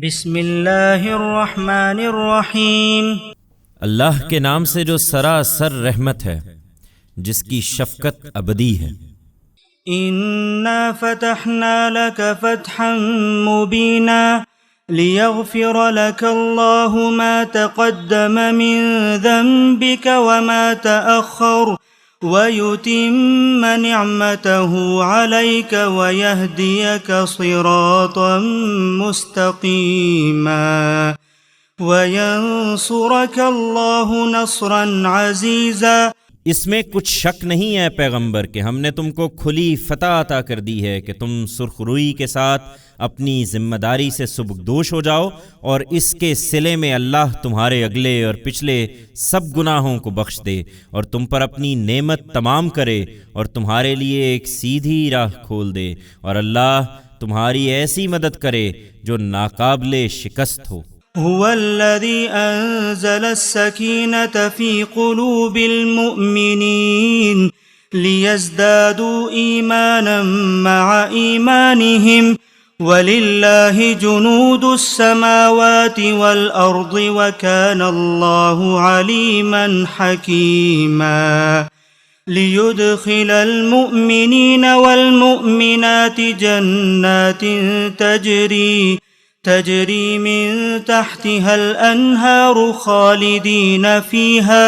بسم اللہ الرحمن الرحیم۔ اللہ کے نام سے جو سراسر رحمت ہے، جس کی شفقت ابدی ہے۔ انا فتحنا لك فتحا مبینا لیغفر لك اللہ ما تقدم من ذنبك وما تأخر وَيُتِمَّ نِعْمَتَهُ عَلَيْكَ وَيَهْدِيَكَ صِرَاطًا مُسْتَقِيمًا وَيَنصُرَكَ اللَّهُ نَصْرًا عَزِيزًا۔ اس میں کچھ شک نہیں ہے پیغمبر کہ ہم نے تم کو کھلی فتح عطا کر دی ہے کہ تم سرخ روئی کے ساتھ اپنی ذمہ داری سے سبکدوش ہو جاؤ، اور اس کے صلے میں اللہ تمہارے اگلے اور پچھلے سب گناہوں کو بخش دے اور تم پر اپنی نعمت تمام کرے اور تمہارے لیے ایک سیدھی راہ کھول دے، اور اللہ تمہاری ایسی مدد کرے جو ناقابل شکست ہو۔ هو الذي أنزل السكينة في قلوب المؤمنين ليزدادوا إيمانا مع إيمانهم ولله جنود السماوات والأرض وكان الله عليما حكيما ليدخل المؤمنين والمؤمنات جنات تجري من تحتها الأنهار خالدين فيها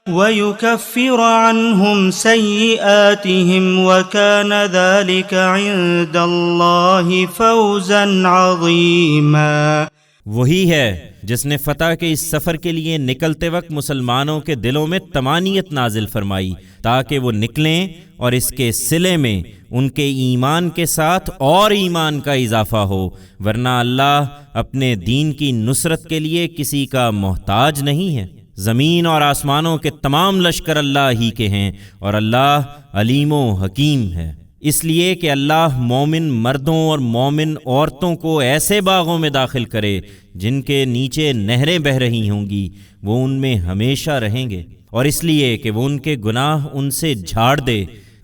ويكفر عنهم سيئاتهم وكان ذلك عند الله فوزا عظيما۔ وہی ہے جس نے فتح کے اس سفر کے لیے نکلتے وقت مسلمانوں کے دلوں میں طمانینت نازل فرمائی تاکہ وہ نکلیں، اور اس کے صلے میں ان کے ایمان کے ساتھ اور ایمان کا اضافہ ہو، ورنہ اللہ اپنے دین کی نصرت کے لیے کسی کا محتاج نہیں ہے۔ زمین اور آسمانوں کے تمام لشکر اللہ ہی کے ہیں، اور اللہ علیم و حکیم ہے۔ اس لیے کہ اللہ مومن مردوں اور مومن عورتوں کو ایسے باغوں میں داخل کرے جن کے نیچے نہریں بہہ رہی ہوں گی، وہ ان میں ہمیشہ رہیں گے، اور اس لیے کہ وہ ان کے گناہ ان سے جھاڑ دے۔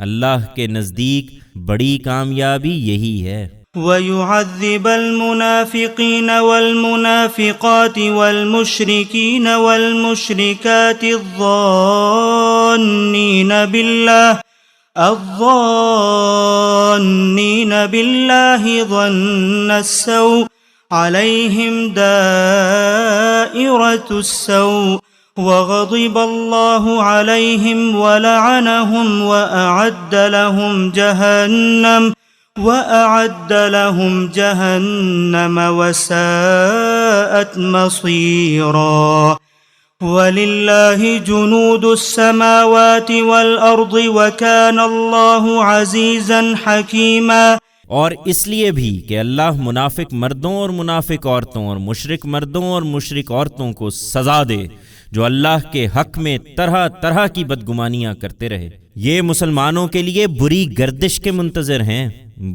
اللہ کے نزدیک بڑی کامیابی یہی ہے۔ وَيُعَذِّبَ الْمُنَافِقِينَ وَالْمُنَافِقَاتِ وَالْمُشْرِكِينَ وَالْمُشْرِكَاتِ الظَّانِّينَ بِاللَّهِ ظَنَّ السَّوْءِ عَلَيْهِمْ دَائِرَةُ السَّوْءِ وغضب اللہ علیہم ولعنہم وأعد لهم جہنم وساءت مصیرا۔ وللہ جنود السماوات والارض وکان اللہ عزیزا حکیما۔ اور اس لیے بھی کہ اللہ منافق مردوں اور منافق عورتوں اور مشرک مردوں اور مشرک عورتوں کو سزا دے جو اللہ کے حق میں طرح طرح کی بدگمانیاں کرتے رہے۔ یہ مسلمانوں کے لیے بری گردش کے منتظر ہیں۔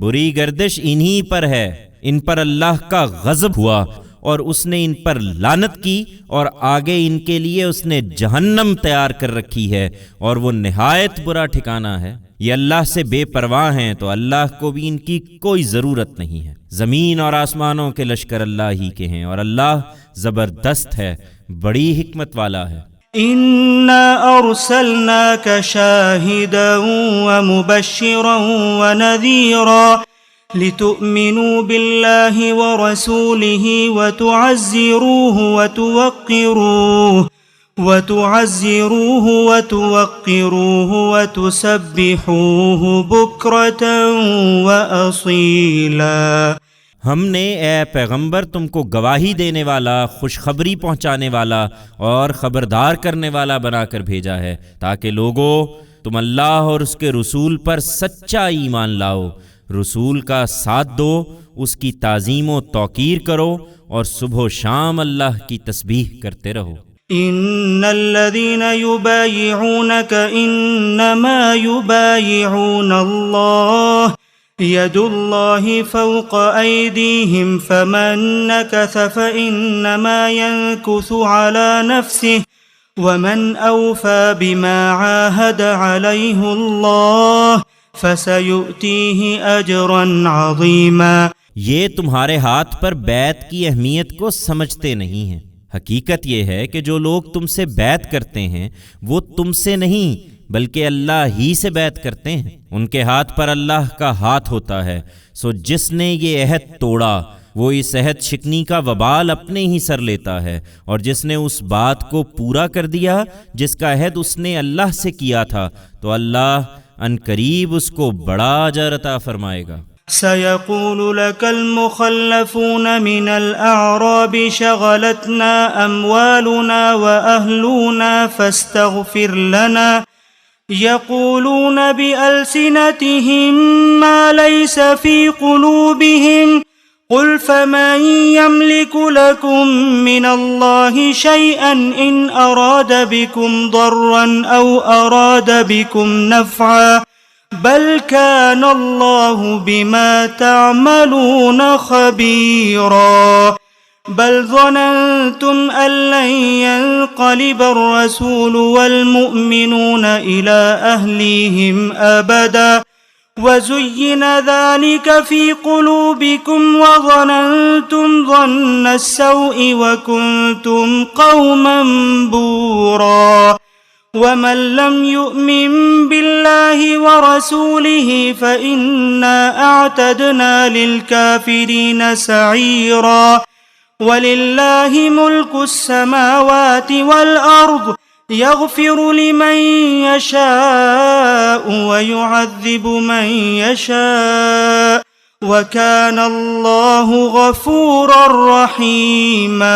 بری گردش انہی پر ہے، ان پر اللہ کا غضب ہوا اور اس نے ان پر لعنت کی، اور آگے ان کے لیے اس نے جہنم تیار کر رکھی ہے، اور وہ نہایت برا ٹھکانہ ہے۔ یہ اللہ سے بے پرواہ ہیں تو اللہ کو بھی ان کی کوئی ضرورت نہیں ہے۔ زمین اور آسمانوں کے لشکر اللہ ہی کے ہیں، اور اللہ زبردست ہے، بڑی حکمت والا ہے۔ اِنَّا أَرْسَلْنَاكَ شَاهِدًا وَمُبَشِّرًا وَنَذِيرًا لِتُؤْمِنُوا بِاللَّهِ وَرَسُولِهِ وَتُعَزِّرُوهُ وَتُوَقِّرُوهُ وَتُسَبِّحُوهُ بُكْرَةً وَأَصِيلًا۔ ہم نے اے پیغمبر تم کو گواہی دینے والا، خوشخبری پہنچانے والا اور خبردار کرنے والا بنا کر بھیجا ہے تاکہ لوگو تم اللہ اور اس کے رسول پر سچا ایمان لاؤ، رسول کا ساتھ دو، اس کی تعظیم و توقیر کرو، اور صبح و شام اللہ کی تسبیح کرتے رہو۔ ان الذين يبايعونك انما يبايعون الله يد الله فوق أيديهم فمن نكث فإنما ينكث على نفسه ومن أوفى بما عاهد عليه الله فسيؤتيه أجرا عظيما۔ یہ تمہارے ہاتھ پر بیعت کی اہمیت کو سمجھتے نہیں ہیں۔ حقیقت یہ ہے کہ جو لوگ تم سے بیعت کرتے ہیں وہ تم سے نہیں بلکہ اللہ ہی سے بیعت کرتے ہیں۔ ان کے ہاتھ پر اللہ کا ہاتھ ہوتا ہے، سو جس نے یہ عہد توڑا وہ اس عہد شکنی کا وبال اپنے ہی سر لیتا ہے، اور جس نے اس بات کو پورا کر دیا جس کا عہد اس نے اللہ سے کیا تھا تو اللہ ان قریب اس کو بڑا اجر عطا فرمائے گا۔ سيقول لك المخلفون من الأعراب شغلتنا أموالنا وأهلنا فاستغفر لنا، يقولون بألسنتهم ما ليس في قلوبهم، قل فمن يملك لكم من الله شيئا إن أراد بكم ضرا أو أراد بكم نفعا، بل كان الله بما تعملون خبيرا، بل ظننتم أن لن ينقلب الرسول والمؤمنون إلى أهليهم أبدا، وزين ذلك في قلوبكم وظننتم ظن السوء وكنتم قوما بورا، ومن لم يؤمن بالله ورسوله فإنا أعتدنا للكافرين سعيرا، ولله ملك السماوات والأرض يغفر لمن يشاء ويعذب من يشاء وكان الله غفورا رحيما۔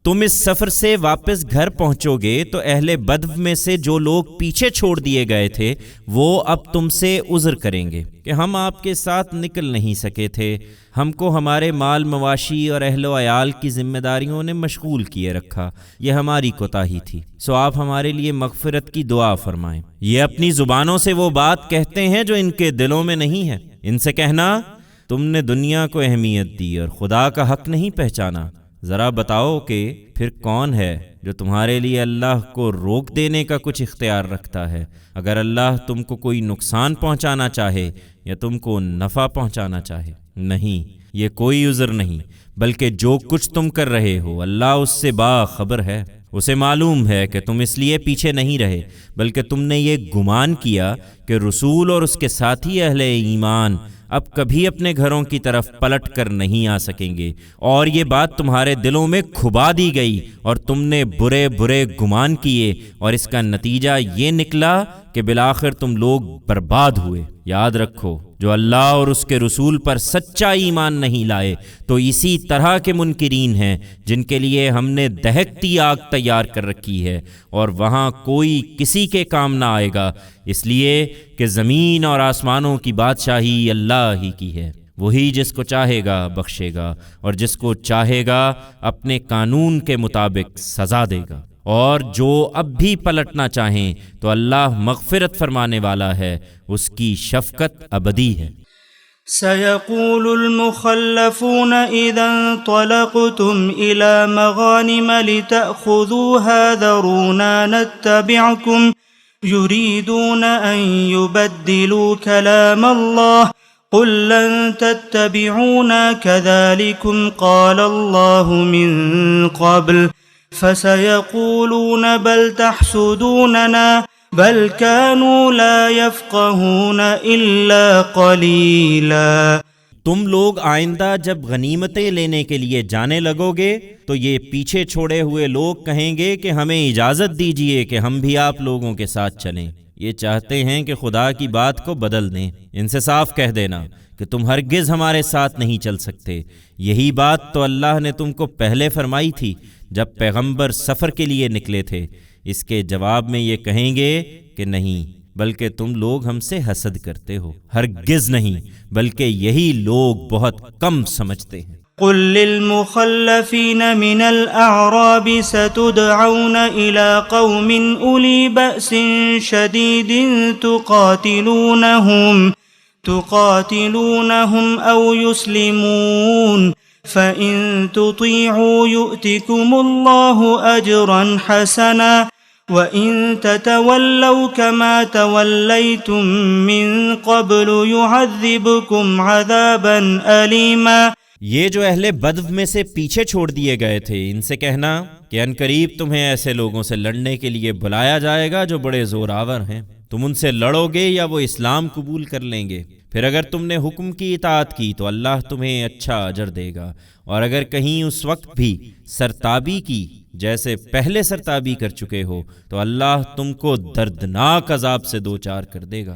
تم اس سفر سے واپس گھر پہنچو گے تو اہل بدو میں سے جو لوگ پیچھے چھوڑ دیے گئے تھے وہ اب تم سے عذر کریں گے کہ ہم آپ کے ساتھ نکل نہیں سکے تھے، ہم کو ہمارے مال مواشی اور اہل و عیال کی ذمہ داریوں نے مشغول کیے رکھا، یہ ہماری کوتاہی تھی، سو آپ ہمارے لیے مغفرت کی دعا فرمائیں۔ یہ اپنی زبانوں سے وہ بات کہتے ہیں جو ان کے دلوں میں نہیں ہے۔ ان سے کہنا تم نے دنیا کو اہمیت دی اور خدا کا حق نہیں پہچانا، ذرا بتاؤ کہ پھر کون ہے جو تمہارے لیے اللہ کو روک دینے کا کچھ اختیار رکھتا ہے؟ اگر اللہ تم کو کوئی نقصان پہنچانا چاہے یا تم کو نفع پہنچانا چاہے، نہیں، یہ کوئی عذر نہیں، بلکہ جو کچھ تم کر رہے ہو اللہ اس سے باخبر ہے۔ اسے معلوم ہے کہ تم اس لیے پیچھے نہیں رہے بلکہ تم نے یہ گمان کیا کہ رسول اور اس کے ساتھی اہل ایمان اب کبھی اپنے گھروں کی طرف پلٹ کر نہیں آ سکیں گے، اور یہ بات تمہارے دلوں میں کھبا دی گئی اور تم نے برے برے گمان کیے، اور اس کا نتیجہ یہ نکلا کہ بالآخر تم لوگ برباد ہوئے۔ یاد رکھو، جو اللہ اور اس کے رسول پر سچا ایمان نہیں لائے تو اسی طرح کے منکرین ہیں جن کے لیے ہم نے دہکتی آگ تیار کر رکھی ہے، اور وہاں کوئی کسی کے کام نہ آئے گا، اس لیے کہ زمین اور آسمانوں کی بادشاہی اللہ ہی کی ہے۔ وہی جس کو چاہے گا بخشے گا اور جس کو چاہے گا اپنے قانون کے مطابق سزا دے گا، اور جو اب بھی پلٹنا چاہیں تو اللہ مغفرت فرمانے والا ہے، اس کی شفقت ابدی ہے۔ سيقول المخلفون إذا انطلقتم إلى مغانم لتأخذوها ذرونا نتبعكم يريدون أن يبدلوا كلام الله قل لن تتبعونا كذلكم قال الله من قبل فسيقولون بل تحسدوننا بل كانوا لا يفقهون إلا قليلا۔ تم لوگ آئندہ جب غنیمتیں لینے کے لیے جانے لگو گے تو یہ پیچھے چھوڑے ہوئے لوگ کہیں گے کہ ہمیں اجازت دیجئے کہ ہم بھی آپ لوگوں کے ساتھ چلیں، یہ چاہتے ہیں کہ خدا کی بات کو بدل دیں۔ ان سے صاف کہہ دینا کہ تم ہرگز ہمارے ساتھ نہیں چل سکتے، یہی بات تو اللہ نے تم کو پہلے فرمائی تھی جب پیغمبر سفر کے لیے نکلے تھے۔ اس کے جواب میں یہ کہیں گے کہ نہیں، بلکہ تم لوگ ہم سے حسد کرتے ہو۔ ہرگز نہیں، بلکہ یہی لوگ بہت کم سمجھتے ہیں۔ قل للمخلفين من الأعراب ستدعون إلى قوم أولي بأس شديد تقاتلونهم أو يسلمون فإن تطيعوا يؤتكم الله أجرا حسنا وَإِن تَتَوَلَّوْا كَمَا تَوَلَّيْتُم مِّن قَبْلُ يُعَذِّبْكُمْ عَذَابًا أَلِيمًا۔ یہ جو اہل بدو میں سے پیچھے چھوڑ دیے گئے تھے، ان سے کہنا کہ ان قریب تمہیں ایسے لوگوں سے لڑنے کے لیے بلایا جائے گا جو بڑے زور آور ہیں، تم ان سے لڑو گے یا وہ اسلام قبول کر لیں گے، پھر اگر تم نے حکم کی اطاعت کی تو اللہ تمہیں اچھا اجر دے گا، اور اگر کہیں اس وقت بھی سرتابی کی جیسے پہلے سرتابی کر چکے ہو تو اللہ تم کو دردناک عذاب سے دوچار کر دے گا۔